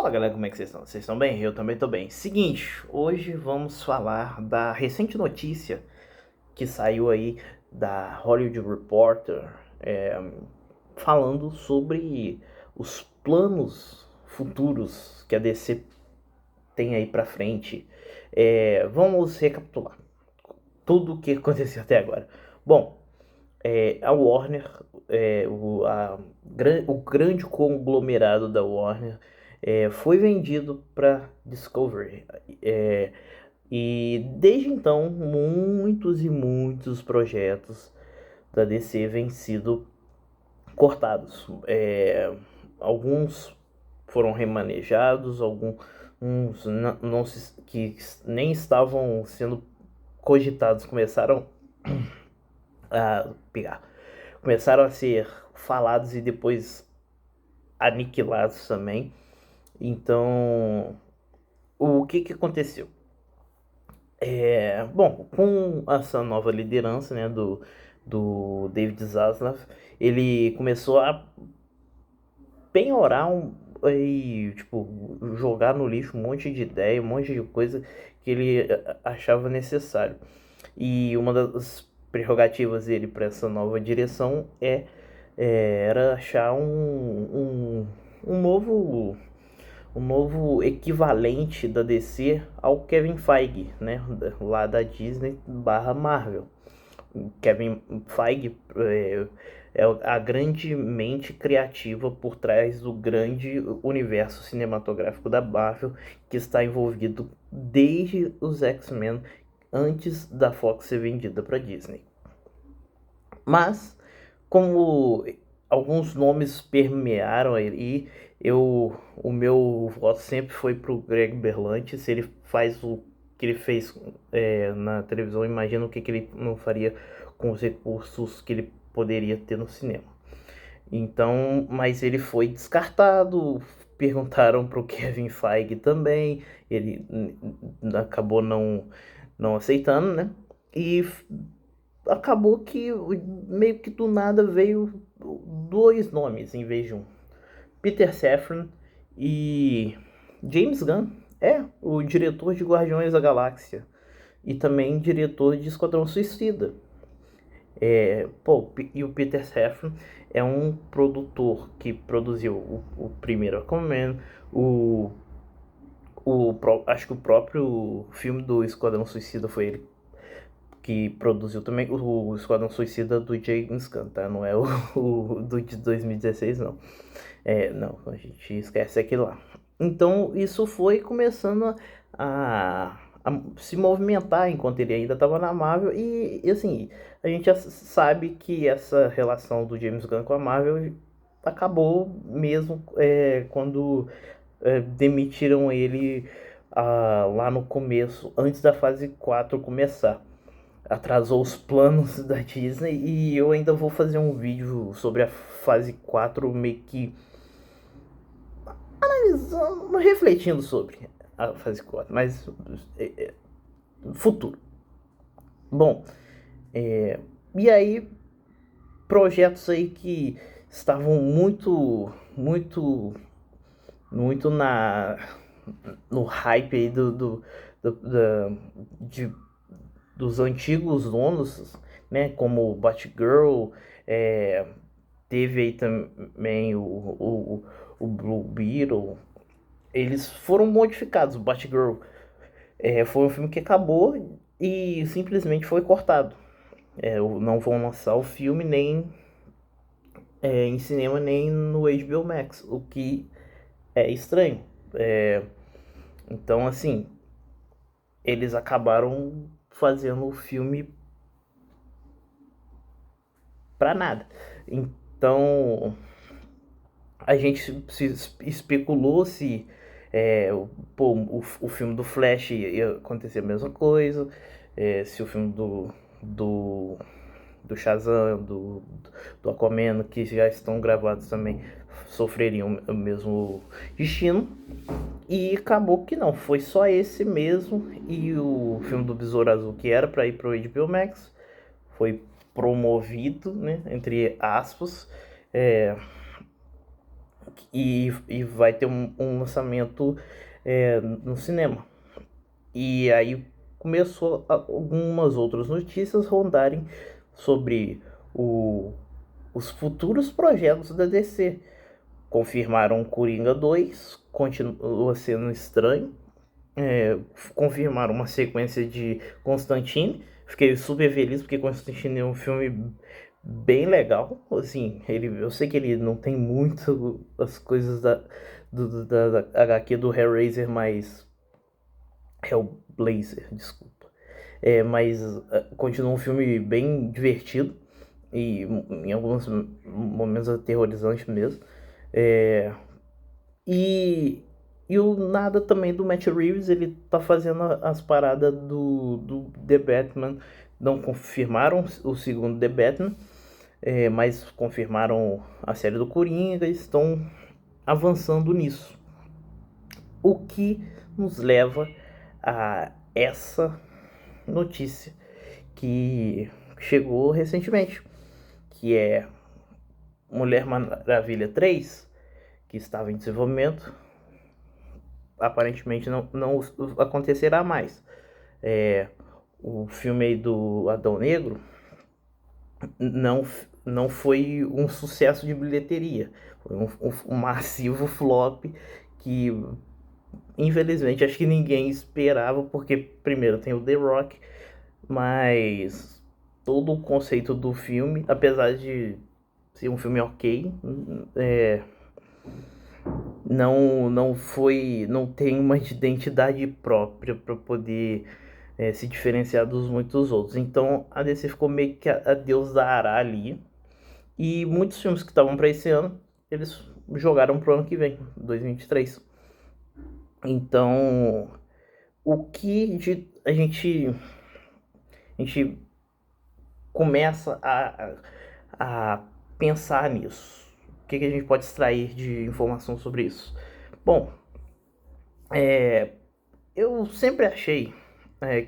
Fala galera, como é que vocês estão? Vocês estão bem? Eu também estou bem. Seguinte, hoje vamos falar da recente notícia que saiu aí da Hollywood Reporter, falando sobre os planos futuros que a DC tem aí pra frente. Vamos recapitular tudo o que aconteceu até agora. Bom, a Warner, o grande conglomerado da Warner, foi vendido para Discovery. E desde então, muitos e muitos projetos da DC vêm sido cortados. Alguns foram remanejados, alguns que nem estavam sendo cogitados começaram a pegar. Começaram a ser falados e depois aniquilados também. Então, o que aconteceu? Bom, com essa nova liderança, né, do David Zaslav, ele começou a penhorar e tipo, jogar no lixo um monte de ideia, um monte de coisa que ele achava necessário. E uma das prerrogativas dele para essa nova direção era achar um novo equivalente da DC ao Kevin Feige, né, lá da Disney barra Marvel. Kevin Feige é a grande mente criativa por trás do grande universo cinematográfico da Marvel, que está envolvido desde os X-Men, antes da Fox ser vendida para Disney. Mas, como alguns nomes permearam aí, o meu voto sempre foi pro Greg Berlanti. Se ele faz o que ele fez na televisão, imagina o que ele não faria com os recursos que ele poderia ter no cinema. Então, mas ele foi descartado. Perguntaram pro Kevin Feige também, ele acabou não aceitando, né? E acabou que meio que do nada veio dois nomes em vez de um. Peter Safran e James Gunn, o diretor de Guardiões da Galáxia e também diretor de Esquadrão Suicida. E o Peter Safran é um produtor que produziu o primeiro Aquaman, acho que o próprio filme do Esquadrão Suicida foi ele que produziu também. O Esquadrão Suicida do James Gunn, tá? Não é o do de 2016, não. Não, a gente esquece aquilo lá. Então isso foi começando a se movimentar enquanto ele ainda estava na Marvel. E assim, a gente já sabe que essa relação do James Gunn com a Marvel acabou mesmo quando demitiram ele lá no começo, antes da fase 4 começar. Atrasou os planos da Disney e eu ainda vou fazer um vídeo sobre a fase 4 meio que analisando, refletindo sobre a fase 4, mas futuro. Bom, e aí projetos aí que estavam muito no hype aí de dos antigos donos, né, como Batgirl, teve aí também o Blue Beetle. Eles foram modificados. O Batgirl foi um filme que acabou e simplesmente foi cortado. Não vão lançar o filme nem em cinema nem no HBO Max, o que é estranho. Então, assim, eles acabaram fazendo o filme pra nada. Então, a gente se especulou se o filme do Flash ia acontecer a mesma coisa, se o filme do Shazam, do Aquaman, que já estão gravados também, sofreriam o mesmo destino. E acabou que não, foi só esse mesmo. E o filme do Besouro Azul, que era para ir pro HBO Max, foi promovido, né, entre aspas, e vai ter um lançamento no cinema. E aí começou algumas outras notícias rondarem sobre os futuros projetos da DC. Confirmaram Coringa 2, continua sendo estranho. Confirmaram uma sequência de Constantine. Fiquei super feliz porque Constantine é um filme bem legal. Assim, eu sei que ele não tem muito as coisas da HQ do Hellraiser, mas Hellblazer, desculpa. Mas continua um filme bem divertido e em alguns momentos aterrorizante mesmo. É, e, e o nada também do Matt Reeves, ele tá fazendo as paradas do The Batman. Não confirmaram o segundo The Batman, mas confirmaram a série do Coringa e estão avançando nisso. O que nos leva a essa notícia que chegou recentemente, que é Mulher Maravilha 3, que estava em desenvolvimento, aparentemente não acontecerá mais. O filme aí do Adão Negro não, não foi um sucesso de bilheteria. Foi um massivo flop que, infelizmente, acho que ninguém esperava, porque, primeiro, tem o The Rock, mas todo o conceito do filme, apesar de ser um filme ok, não tem uma identidade própria para poder se diferenciar dos muitos outros. Então a DC ficou meio que a Deus dará ali. E muitos filmes que estavam para esse ano, eles jogaram pro ano que vem, 2023. Então, o que a gente começa a pensar nisso? O que a gente pode extrair de informação sobre isso? Bom, eu sempre achei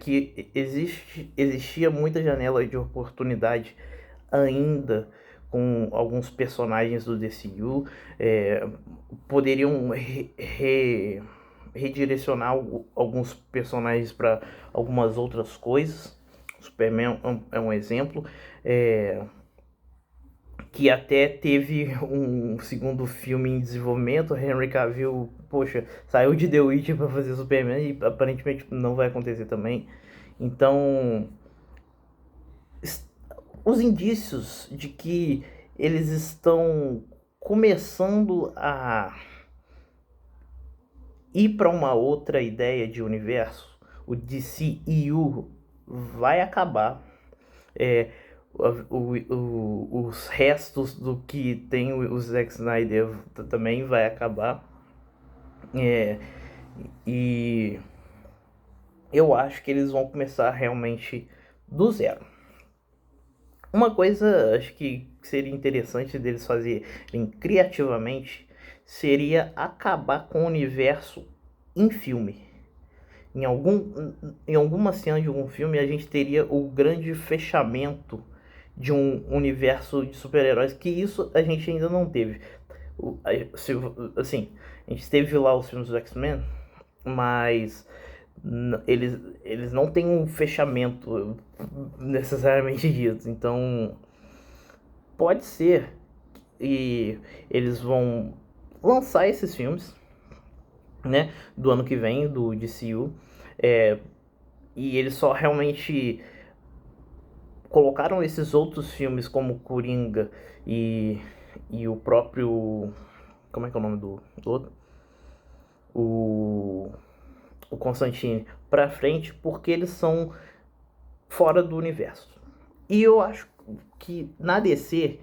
que existia muita janela de oportunidade ainda com alguns personagens do DCU. Poderiam redirecionar alguns personagens para algumas outras coisas. Superman é um exemplo. Que até teve um segundo filme em desenvolvimento. Henry Cavill, poxa, saiu de The Witcher para fazer Superman e aparentemente não vai acontecer também. Então, os indícios de que eles estão começando a ir para uma outra ideia de universo, o DCEU vai acabar. Os restos do que tem o Zack Snyder também vai acabar. E eu acho que eles vão começar realmente do zero. Uma coisa acho que seria interessante deles fazerem criativamente seria acabar com o universo em filme. Em alguma cena de algum filme a gente teria o grande fechamento de um universo de super-heróis, que isso a gente ainda não teve. Assim, a gente teve lá os filmes do X-Men, mas eles não têm um fechamento necessariamente dito. Então, pode ser que eles vão lançar esses filmes, né, do ano que vem, do DCU, e eles só realmente colocaram esses outros filmes como Coringa e o próprio... Como é que é o nome do outro? O Constantine pra frente, porque eles são fora do universo. E eu acho que na DC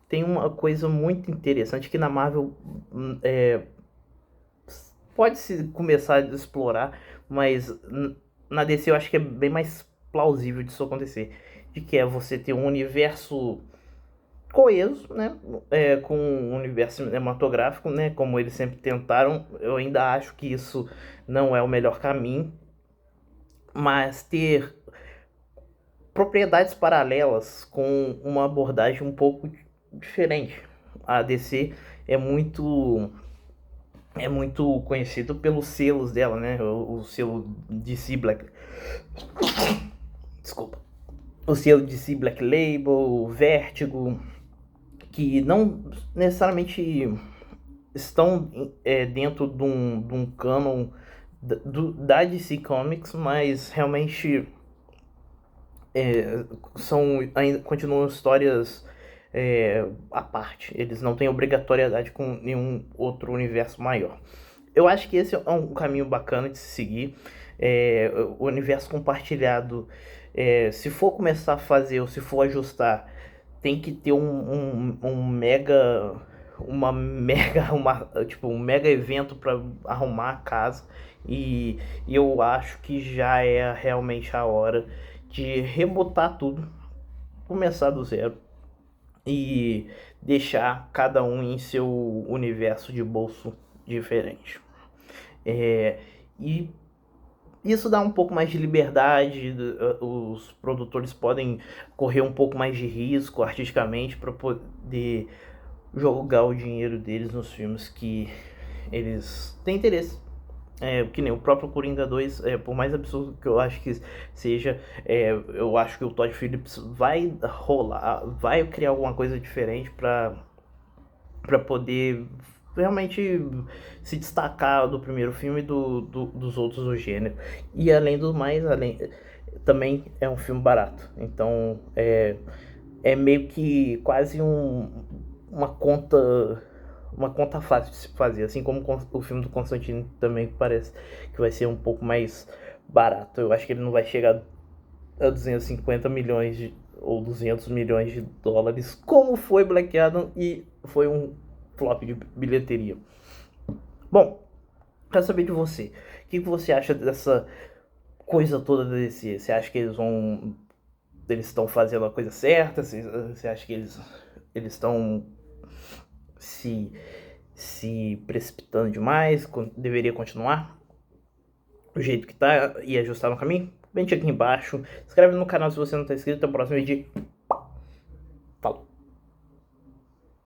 tem uma coisa muito interessante que na Marvel pode se começar a explorar, mas na DC eu acho que é bem mais plausível disso acontecer, de que é você ter um universo coeso, né, com um universo cinematográfico, né, como eles sempre tentaram. Eu ainda acho que isso não é o melhor caminho, mas ter propriedades paralelas com uma abordagem um pouco diferente. A DC é muito conhecido pelos selos dela, né? O selo DC Black, desculpa, o selo DC Black Label, Vertigo, que não necessariamente estão dentro de um canon da DC Comics, mas realmente ainda continuam histórias à parte. Eles não têm obrigatoriedade com nenhum outro universo maior. Eu acho que esse é um caminho bacana de se seguir. O universo compartilhado, se for começar a fazer ou se for ajustar, tem que ter um mega tipo um mega evento para arrumar a casa, e eu acho que já é realmente a hora de rebotar tudo, começar do zero e deixar cada um em seu universo de bolso diferente. E isso dá um pouco mais de liberdade, os produtores podem correr um pouco mais de risco artisticamente para poder jogar o dinheiro deles nos filmes que eles têm interesse. Que nem o próprio Coringa 2, por mais absurdo que eu acho que seja, eu acho que o Todd Phillips vai criar alguma coisa diferente para poder realmente se destacar do primeiro filme e dos outros do gênero. E além do mais, também é um filme barato. Então é meio que quase uma conta fácil de se fazer, assim como o filme do Constantine também parece que vai ser um pouco mais barato. Eu acho que ele não vai chegar a 250 milhões ou 200 milhões de dólares, como foi Black Adam, e foi um flop de bilheteria. Bom, quero saber de você. O que você acha dessa coisa toda da DC? Você acha que eles estão fazendo a coisa certa? Você acha que eles estão se precipitando demais? Deveria continuar do jeito que tá e ajustar no caminho? Comente aqui embaixo. Se inscreve no canal se você não está inscrito. Até o próximo vídeo.